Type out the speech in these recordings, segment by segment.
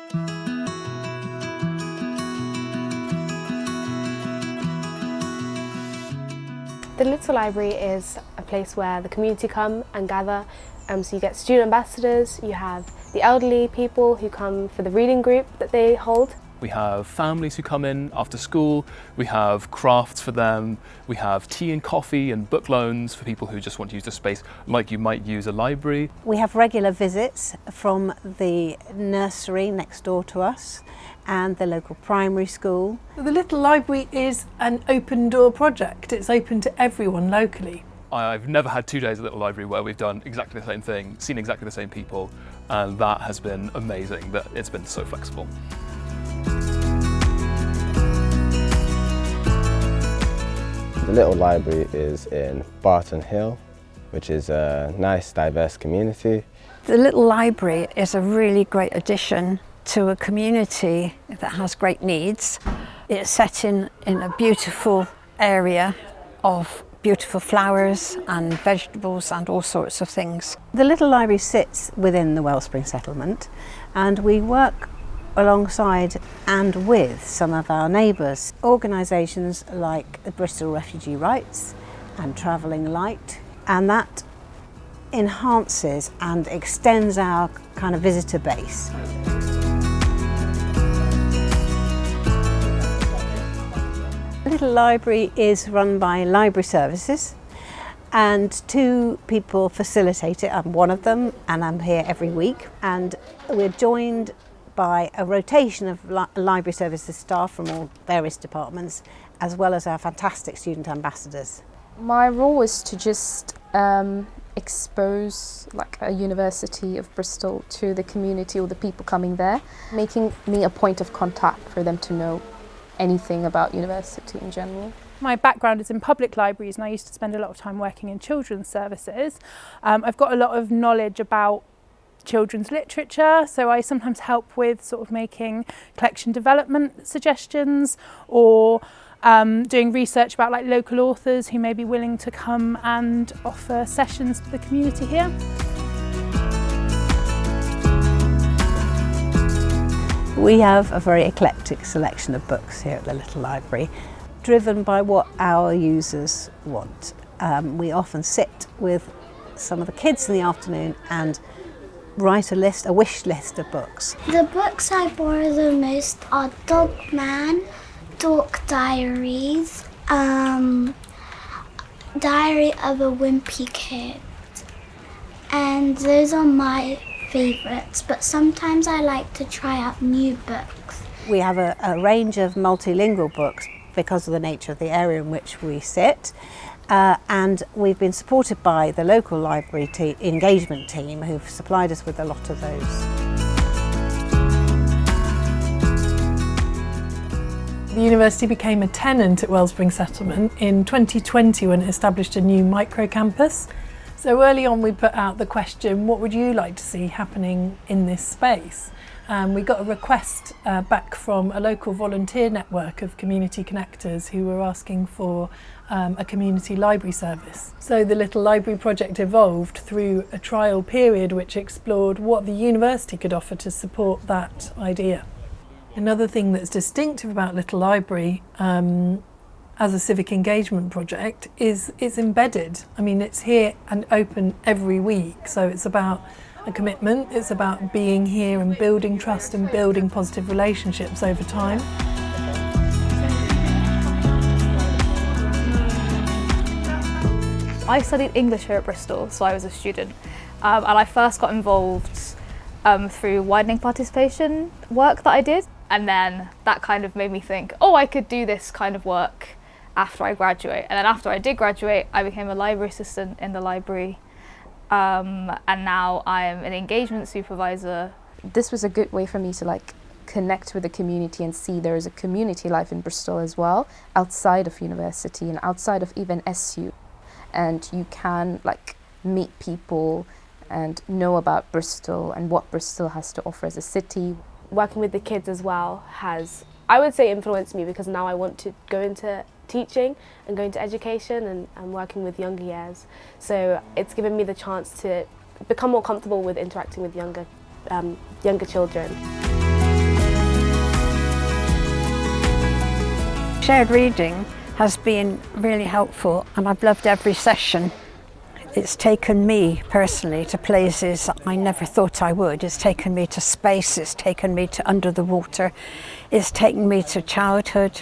The Little Library is a place where the community come and gather. So you get student ambassadors, you have the elderly people who come for the reading group that they hold. We have families who come in after school, we have crafts for them, we have tea and coffee and book loans for people who just want to use the space like you might use a library. We have regular visits from the nursery next door to us and the local primary school. The Little Library is an open door project. It's open to everyone locally. I've never had 2 days at Little Library where we've done exactly the same thing, seen exactly the same people, and that has been amazing, that it's been so flexible. The Little Library is in Barton Hill, which is a nice, diverse community. The Little Library is a really great addition to a community that has great needs. It's set in a beautiful area of beautiful flowers and vegetables and all sorts of things. The Little Library sits within the Wellspring settlement, and we work alongside and with some of our neighbours. Organisations like the Bristol Refugee Rights and Travelling Light, and that enhances and extends our kind of visitor base. The Little Library is run by Library Services, and 2 people facilitate it. I'm one of them, and I'm here every week, and we're joined by a rotation of Library Services staff from all various departments, as well as our fantastic student ambassadors. My role was to just expose like a University of Bristol to the community or the people coming there, making me a point of contact for them to know anything about university in general. My background is in public libraries, and I used to spend a lot of time working in children's services. I've got a lot of knowledge about children's literature, so I sometimes help with sort of making collection development suggestions, or doing research about like local authors who may be willing to come and offer sessions to the community here. We have a very eclectic selection of books here at the Little Library, driven by what our users want. We often sit with some of the kids in the afternoon and write a wish list of books. The books I borrow the most are Dog Man, Dork Diaries, Diary of a Wimpy Kid, and those are my favourites, but sometimes I like to try out new books. We have a range of multilingual books because of the nature of the area in which we sit, and we've been supported by the local library engagement team who've supplied us with a lot of those. The university became a tenant at Wellspring Settlement in 2020 when it established a new micro-campus. So early on we put out the question, what would you like to see happening in this space? We got a request back from a local volunteer network of community connectors who were asking for a community library service. So the Little Library project evolved through a trial period which explored what the university could offer to support that idea. Another thing that's distinctive about Little Library as a civic engagement project is it's embedded. I mean, it's here and open every week, so it's about a commitment, it's about being here and building trust and building positive relationships over time. I studied English here at Bristol, so I was a student, and I first got involved through widening participation work that I did, and then that kind of made me think, oh, I could do this kind of work after I graduate. And then after I did graduate, I became a library assistant in the library, and now I'm an engagement supervisor. This was a good way for me to like connect with the community and see there is a community life in Bristol as well, outside of university and outside of even SU. And you can like meet people and know about Bristol and what Bristol has to offer as a city. Working with the kids as well has, I would say, influenced me, because now I want to go into teaching and go into education and working with younger years. So it's given me the chance to become more comfortable with interacting with younger children. Shared reading has been really helpful, and I've loved every session. It's taken me personally to places I never thought I would. It's taken me to space, it's taken me to under the water, it's taken me to childhood,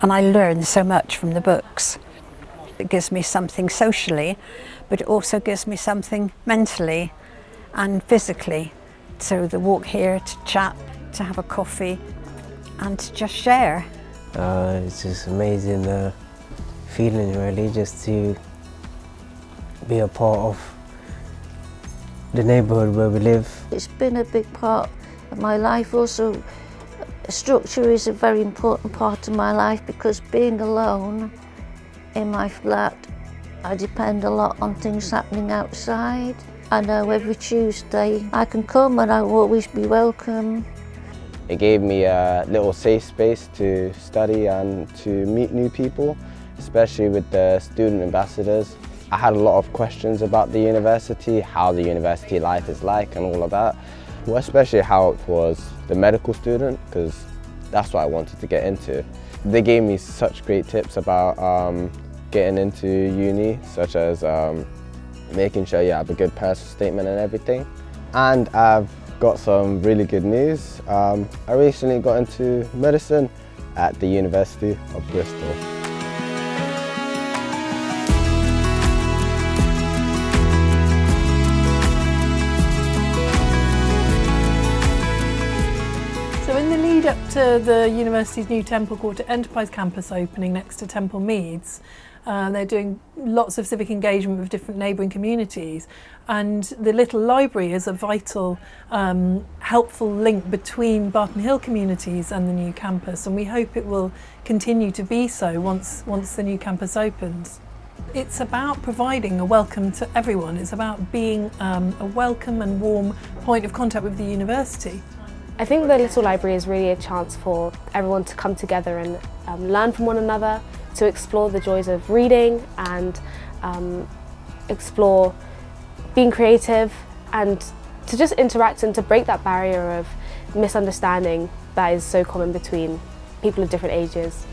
and I learn so much from the books. It gives me something socially, but it also gives me something mentally and physically. So the walk here to chat, to have a coffee, and to just share. It's just amazing feeling really, just to be a part of the neighbourhood where we live. It's been a big part of my life. Also, structure is a very important part of my life, because being alone in my flat, I depend a lot on things happening outside. I know every Tuesday I can come and I will always be welcome. It gave me a little safe space to study and to meet new people, especially with the student ambassadors. I had a lot of questions about the university, how the university life is like and all of that. Well, especially how it was the medical student, because that's what I wanted to get into. They gave me such great tips about getting into uni, such as making sure you have a good personal statement and everything. And I've got some really good news. I recently got into medicine at the University of Bristol. So in the lead up to the university's new Temple Quarter Enterprise campus opening next to Temple Meads, they're doing lots of civic engagement with different neighbouring communities, and the little library is a vital, helpful link between Barton Hill communities and the new campus, and we hope it will continue to be so once the new campus opens. It's about providing a welcome to everyone. It's about being a welcome and warm point of contact with the university. I think the Little Library is really a chance for everyone to come together and learn from one another, to explore the joys of reading and explore being creative, and to just interact and to break that barrier of misunderstanding that is so common between people of different ages.